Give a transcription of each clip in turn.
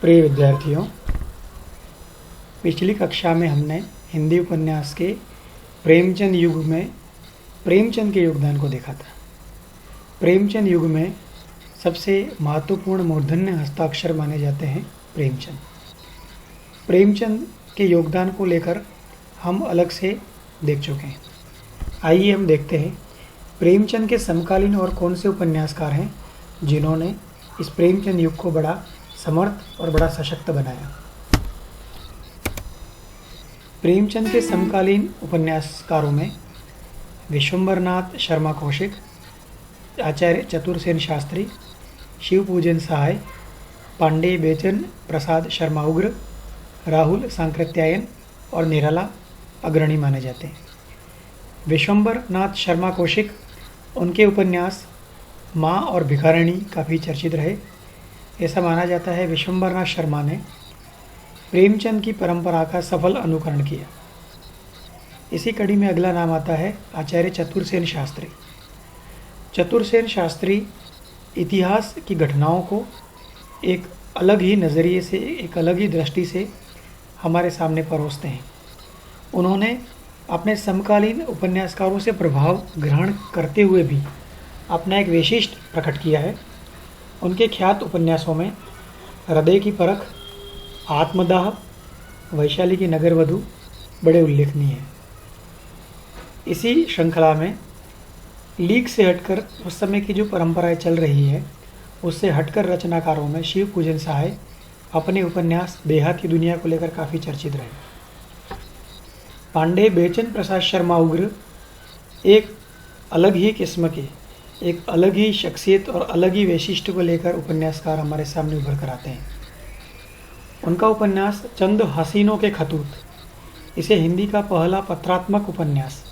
प्रिय विद्यार्थियों, पिछली कक्षा में हमने हिंदी उपन्यास के प्रेमचंद युग में प्रेमचंद के योगदान को देखा था। प्रेमचंद युग में सबसे महत्वपूर्ण मूर्धन्य हस्ताक्षर माने जाते हैं प्रेमचंद। प्रेमचंद के योगदान को लेकर हम अलग से देख चुके हैं। आइए हम देखते हैं प्रेमचंद के समकालीन और कौन से उपन्यासकार हैं जिन्होंने इस प्रेमचंद युग को बड़ा समर्थ और बड़ा सशक्त बनाया। प्रेमचंद के समकालीन उपन्यासकारों में विश्वंभरनाथ शर्मा कौशिक, आचार्य चतुरसेन शास्त्री, शिवपूजन सहाय, पांडे बेचन प्रसाद शर्मा उग्र, राहुल सांकृत्यायन और निराला अग्रणी माने जाते हैं। विश्वंभरनाथ शर्मा कौशिक, उनके उपन्यास माँ और भिखारिणी काफ़ी चर्चित रहे। ऐसा माना जाता है विश्वंभरनाथ शर्मा ने प्रेमचंद की परंपरा का सफल अनुकरण किया। इसी कड़ी में अगला नाम आता है आचार्य चतुरसेन शास्त्री। चतुरसेन शास्त्री इतिहास की घटनाओं को एक अलग ही नज़रिए से, एक अलग ही दृष्टि से हमारे सामने परोसते हैं। उन्होंने अपने समकालीन उपन्यासकारों से प्रभाव ग्रहण करते हुए भी अपना एक विशिष्ट प्रकट किया है। उनके ख्यात उपन्यासों में हृदय की परख, आत्मदाह, वैशाली की नगरवधू बड़े उल्लेखनीय हैं। इसी श्रृंखला में लीक से हटकर उस समय की जो परंपराएं चल रही है उससे हटकर रचनाकारों में शिवपूजन सहाय अपने उपन्यास देहात की दुनिया को लेकर काफ़ी चर्चित रहे। पांडे बेचन प्रसाद शर्मा उग्र एक अलग ही किस्म के, एक अलग ही शख्सियत और अलग ही वैशिष्ट्य को लेकर उपन्यासकार हमारे सामने उभर कर आते हैं। उनका उपन्यास चंद हसीनों के खतूत, इसे हिंदी का पहला पत्रात्मक उपन्यास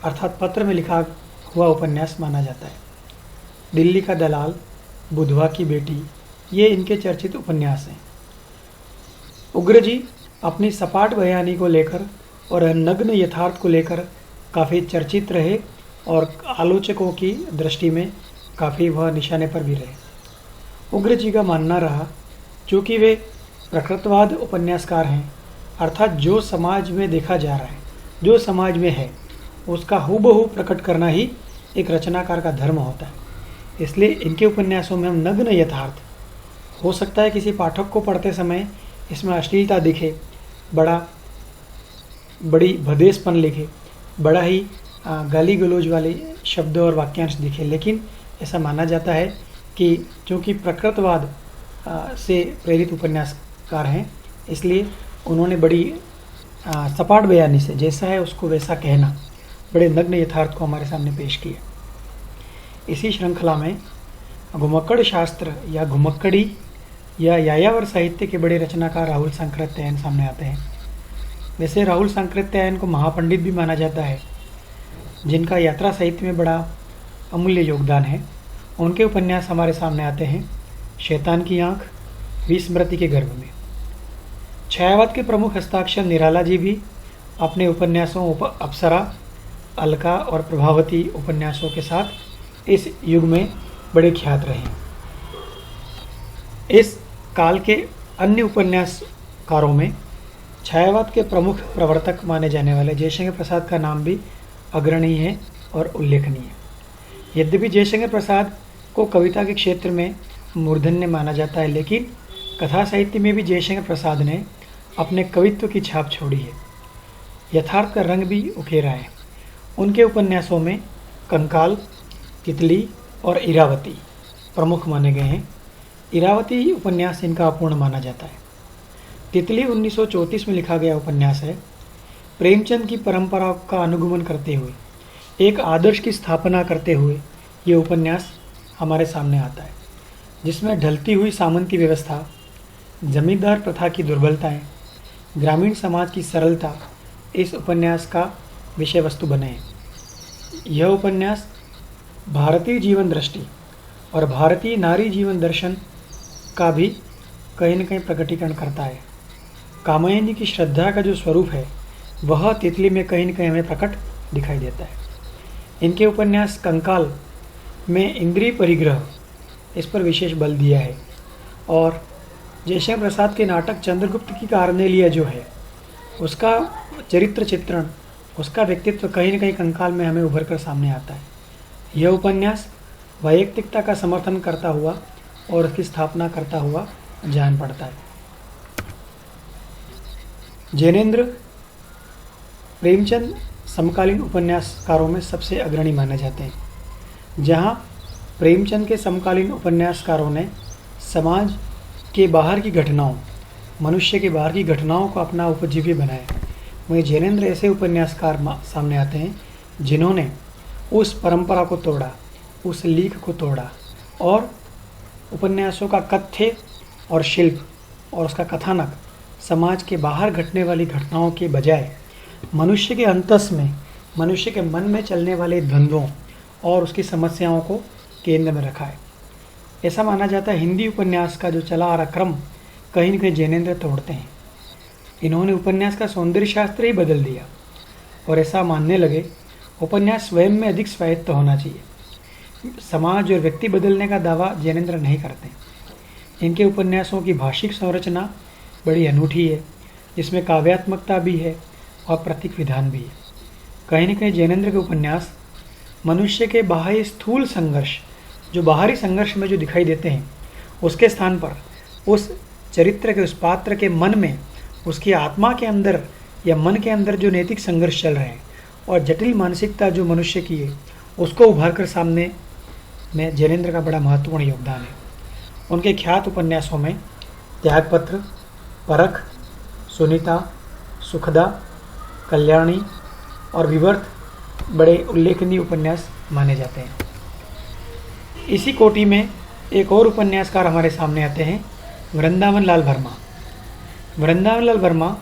अर्थात पत्र में लिखा हुआ उपन्यास माना जाता है। दिल्ली का दलाल, बुधवा की बेटी, ये इनके चर्चित उपन्यास हैं। उग्र जी अपनी सपाट बयानी को लेकर और नग्न यथार्थ को लेकर काफ़ी चर्चित रहे और आलोचकों की दृष्टि में काफ़ी वह निशाने पर भी रहे। उग्र जी का मानना रहा, चूँकि वे प्रकृतवाद उपन्यासकार हैं, अर्थात जो समाज में देखा जा रहा है, जो समाज में है, उसका हूबहू प्रकट करना ही एक रचनाकार का धर्म होता है। इसलिए इनके उपन्यासों में हम नग्न यथार्थ, हो सकता है किसी पाठक को पढ़ते समय इसमें अश्लीलता दिखे, बड़ी भदेसपन लिखे, बड़ा ही गाली गलौज वाले शब्द और वाक्यांश दिखे, लेकिन ऐसा माना जाता है कि चूँकि प्रकृतवाद से प्रेरित उपन्यासकार हैं, इसलिए उन्होंने बड़ी सपाट बयानी से जैसा है उसको वैसा कहना, बड़े नग्न यथार्थ को हमारे सामने पेश किया। इसी श्रृंखला में घुमक्कड़ शास्त्र या घुमक्कड़ी या यायावर साहित्य के बड़े रचनाकार राहुल सांकृत्यायन सामने आते हैं। वैसे राहुल सांकृत्यायन को महापंडित भी माना जाता है, जिनका यात्रा साहित्य में बड़ा अमूल्य योगदान है। उनके उपन्यास हमारे सामने आते हैं शैतान की आँख, विस्मृति के गर्भ में। छायावाद के प्रमुख हस्ताक्षर निराला जी भी अपने उपन्यासों अप्सरा, अलका और प्रभावती उपन्यासों के साथ इस युग में बड़े ख्यात रहे। इस काल के अन्य उपन्यासकारों में छायावाद के प्रमुख प्रवर्तक माने जाने वाले जयशंकर प्रसाद का नाम भी अग्रणी है और उल्लेखनीय। यद्यपि जयशंकर प्रसाद को कविता के क्षेत्र में मूर्धन्य माना जाता है, लेकिन कथा साहित्य में भी जयशंकर प्रसाद ने अपने कवित्व की छाप छोड़ी है। यथार्थ का रंग भी उकेरा है। उनके उपन्यासों में कंकाल, तितली और इरावती प्रमुख माने गए हैं। इरावती उपन्यास इनका अपूर्ण माना जाता है। तितली 1934 में लिखा गया उपन्यास है। प्रेमचंद की परंपरा का अनुगमन करते हुए, एक आदर्श की स्थापना करते हुए ये उपन्यास हमारे सामने आता है, जिसमें ढलती हुई सामंती व्यवस्था, जमींदार प्रथा की दुर्बलताएं, ग्रामीण समाज की सरलता इस उपन्यास का विषय वस्तु बने हैं। यह उपन्यास भारतीय जीवन दृष्टि और भारतीय नारी जीवन दर्शन का भी कहीं न कहीं प्रकटीकरण करता है। कामायनी की श्रद्धा का जो स्वरूप है वह तितली में कहीं न कहीं हमें प्रकट दिखाई देता है। इनके उपन्यास कंकाल में इंद्रिय परिग्रह, इस पर विशेष बल दिया है और जयशंकर प्रसाद के नाटक चंद्रगुप्त की कार्नेलिया जो है, उसका चरित्र चित्रण, उसका व्यक्तित्व कहीं न कहीं कंकाल में हमें उभर कर सामने आता है। यह उपन्यास वैयक्तिकता का समर्थन करता हुआ और उसकी स्थापना करता हुआ जान पड़ता है। जैनेन्द्र प्रेमचंद समकालीन उपन्यासकारों में सबसे अग्रणी माने जाते हैं। जहाँ प्रेमचंद के समकालीन उपन्यासकारों ने समाज के बाहर की घटनाओं, मनुष्य के बाहर की घटनाओं को अपना उपजीवी बनाया, वहीं जैनेन्द्र ऐसे उपन्यासकार सामने आते हैं जिन्होंने उस परंपरा को तोड़ा, उस लीक को तोड़ा और उपन्यासों का कथ्य और शिल्प और उसका कथानक समाज के बाहर घटने वाली घटनाओं के बजाय मनुष्य के अंतस में, मनुष्य के मन में चलने वाले द्वंद्वों और उसकी समस्याओं को केंद्र में रखा है। ऐसा माना जाता है हिंदी उपन्यास का जो चला आ रहा क्रम कहीं न कहीं जैनेन्द्र तोड़ते हैं। इन्होंने उपन्यास का सौंदर्य शास्त्र ही बदल दिया और ऐसा मानने लगे उपन्यास स्वयं में अधिक स्वायत्त होना चाहिए। समाज और व्यक्ति बदलने का दावा जैनेन्द्र नहीं करते। इनके उपन्यासों की भाषिक संरचना बड़ी अनूठी है, जिसमें काव्यात्मकता भी है और प्रतीक विधान भी है। कहीं न कहीं जैनेन्द्र के उपन्यास मनुष्य के बाह्य स्थूल संघर्ष, जो बाहरी संघर्ष में जो दिखाई देते हैं, उसके स्थान पर उस चरित्र के, उस पात्र के मन में, उसकी आत्मा के अंदर या मन के अंदर जो नैतिक संघर्ष चल रहे हैं और जटिल मानसिकता जो मनुष्य की है, उसको उभार कर सामने में जैनेन्द्र का बड़ा महत्वपूर्ण योगदान है। उनके ख्यात उपन्यासों में त्यागपत्र, परख, सुनीता, सुखदा, कल्याणी और विवर्त बड़े उल्लेखनीय उपन्यास माने जाते हैं। इसी कोटि में एक और उपन्यासकार हमारे सामने आते हैं, वृंदावन लाल वर्मा। वृंदावन लाल वर्मा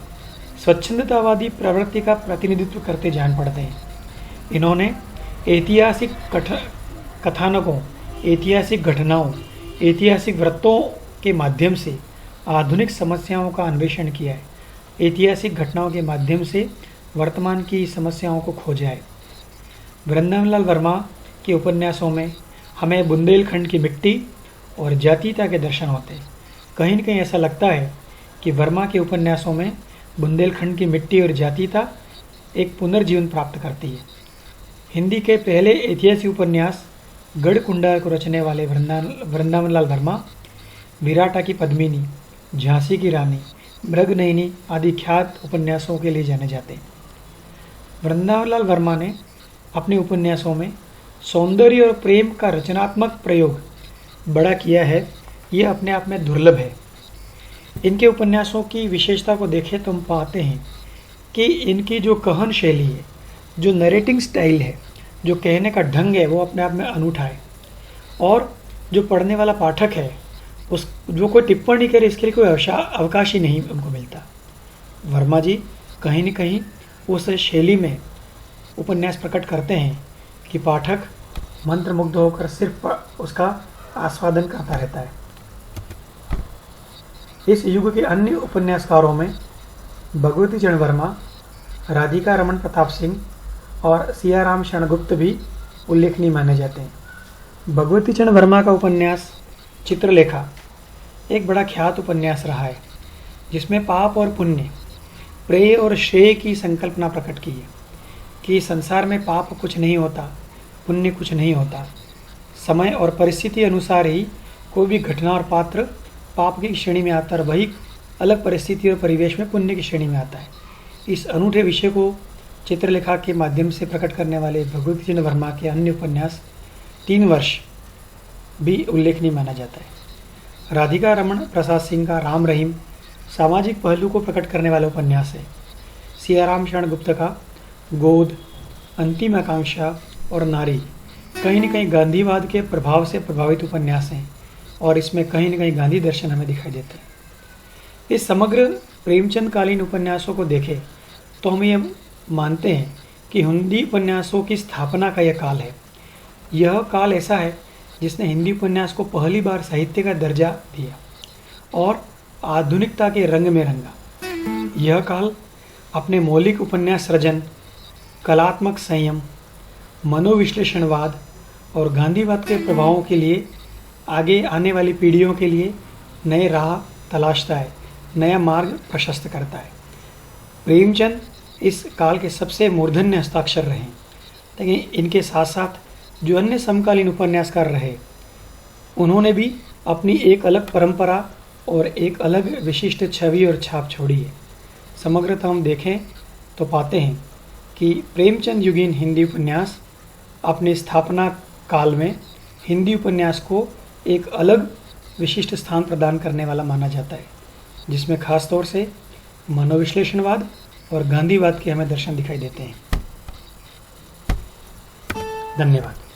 स्वच्छंदतावादी प्रवृत्ति का प्रतिनिधित्व करते जान पड़ते हैं। इन्होंने ऐतिहासिक कथानकों, ऐतिहासिक घटनाओं, ऐतिहासिक वृत्तों के माध्यम से आधुनिक समस्याओं का अन्वेषण किया है। ऐतिहासिक घटनाओं के माध्यम से वर्तमान की समस्याओं को खोजा है। वृंदावन लाल वर्मा के उपन्यासों में हमें बुंदेलखंड की मिट्टी और जातीयता के दर्शन होते हैं। कहीं न कहीं ऐसा लगता है कि वर्मा के उपन्यासों में बुंदेलखंड की मिट्टी और जातीयता एक पुनर्जीवन प्राप्त करती है। हिंदी के पहले ऐतिहासिक उपन्यास गढ़कुंडा को रचने वाले वृंदावन लाल वर्मा विराटा की पद्मिनी, झांसी की रानी, मृगनयनी आदि ख्यात उपन्यासों के लिए जाने जाते हैं। वृंदावन लाल वर्मा ने अपने उपन्यासों में सौंदर्य और प्रेम का रचनात्मक प्रयोग बड़ा किया है। यह अपने आप में दुर्लभ है। इनके उपन्यासों की विशेषता को देखें तो हम पाते हैं कि इनकी जो कथन शैली है, जो नरेटिंग स्टाइल है, जो कहने का ढंग है, वो अपने आप में अनूठा है और जो पढ़ने वाला पाठक है उस जो कोई टिप्पणी करे इसके लिए कोई अवकाश ही नहीं उनको मिलता। वर्मा जी कहीं न कहीं उस शैली में उपन्यास प्रकट करते हैं कि पाठक मंत्रमुग्ध होकर सिर्फ उसका आस्वादन करता रहता है। इस युग के अन्य उपन्यासकारों में भगवती चरण वर्मा, राधिका रमन प्रताप सिंह और सियाराम शरण गुप्त भी उल्लेखनीय माने जाते हैं। भगवती चरण वर्मा का उपन्यास चित्रलेखा एक बड़ा ख्यात उपन्यास रहा है, जिसमें पाप और पुण्य, प्रेय और श्रेय की संकल्पना प्रकट की है कि संसार में पाप कुछ नहीं होता, पुण्य कुछ नहीं होता। समय और परिस्थिति अनुसार ही कोई भी घटना और पात्र पाप की श्रेणी में आता है, वही अलग परिस्थिति और परिवेश में पुण्य की श्रेणी में आता है। इस अनूठे विषय को चित्रलेखा के माध्यम से प्रकट करने वाले भगवती चरण वर्मा के अन्य उपन्यास 3 वर्ष भी उल्लेखनीय माना जाता है। राधिका रमन प्रसाद सिंह का राम रहीम सामाजिक पहलू को प्रकट करने वाला उपन्यास है। सियाराम शरण गुप्त का गोद, अंतिम आकांक्षा और नारी कहीं न कहीं गांधीवाद के प्रभाव से प्रभावित उपन्यास हैं और इसमें कहीं न कहीं गांधी दर्शन हमें दिखाई देते हैं। इस समग्र प्रेमचंद कालीन उपन्यासों को देखें तो हम ये मानते हैं कि हिंदी उपन्यासों की स्थापना का यह काल है। यह काल ऐसा है जिसने हिंदी उपन्यास को पहली बार साहित्य का दर्जा दिया और आधुनिकता के रंग में रंगा। यह काल अपने मौलिक उपन्यास सृजन, कलात्मक संयम, मनोविश्लेषणवाद और गांधीवाद के प्रभावों के लिए आगे आने वाली पीढ़ियों के लिए नए राह तलाशता है, नया मार्ग प्रशस्त करता है। प्रेमचंद इस काल के सबसे मूर्धन्य हस्ताक्षर रहे, लेकिन इनके साथ साथ जो अन्य समकालीन उपन्यासकार रहे, उन्होंने भी अपनी एक अलग परंपरा और एक अलग विशिष्ट छवि और छाप छोड़ी है। समग्रतः हम देखें तो पाते हैं कि प्रेमचंद युगीन हिंदी उपन्यास अपने स्थापना काल में हिंदी उपन्यास को एक अलग विशिष्ट स्थान प्रदान करने वाला माना जाता है, जिसमें खास तौर से मनोविश्लेषणवाद और गांधीवाद के हमें दर्शन दिखाई देते हैं। धन्यवाद।